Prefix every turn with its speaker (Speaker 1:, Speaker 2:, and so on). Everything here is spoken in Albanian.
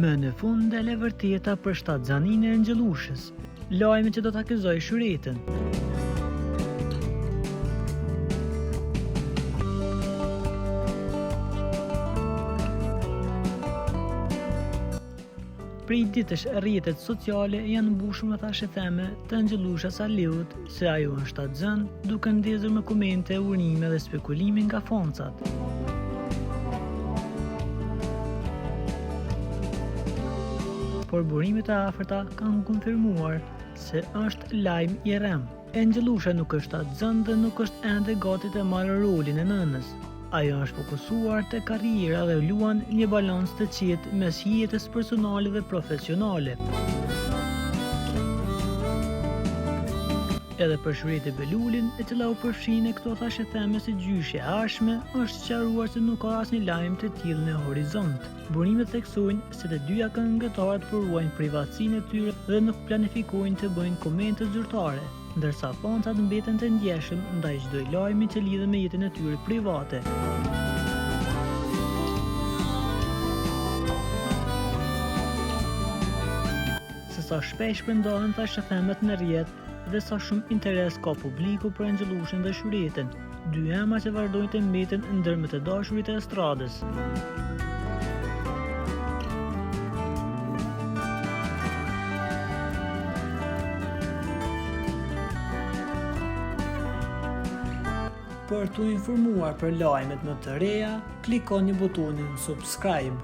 Speaker 1: Më në fund dele vërteta për shtatzanin e Angjelushës, lajmi që do të akuzoj Shuretën. Prej ditësh rrjetet sociale janë mbushur me thashetheme të Angjelushës Aliut se ajo është shtatzan, duke ndezur me komente, urnime dhe spekulime nga foncat. Por burimet e afërta kanë konfirmuar se është lajm i rrem. Angjelusha nuk është shtatzan dhe nuk është ende gati të marrë rolin e nënës. Ajo është fokusuar te karriera dhe luan një balans të qetë mes jetës personale dhe profesionale. Edhe për Shuretë Belulin, e cila u përfshin në këto thashetheme si gjyshje ashme, është sqaruar se nuk ka asnjë lajm të tillë në horizont. Burimet theksojnë se të dyja këngëtarët përruajnë privatësinë e tyre dhe nuk planifikojnë të bëjnë komente zyrtare, ndërsa foncat mbeten të ndjeshëm ndaj çdo lajmi që lidhet me jetën e tyre private. Se sa shpesh përndohen thashethemet në rrjet dhe sa shumë interes ka publiku për Angjelushën dhe Shuretën, dy emra që vazhdojnë të mbeten ndër më të dashurit e estradës. Për të informuar për lajmet më të reja, klikoni butonin subscribe.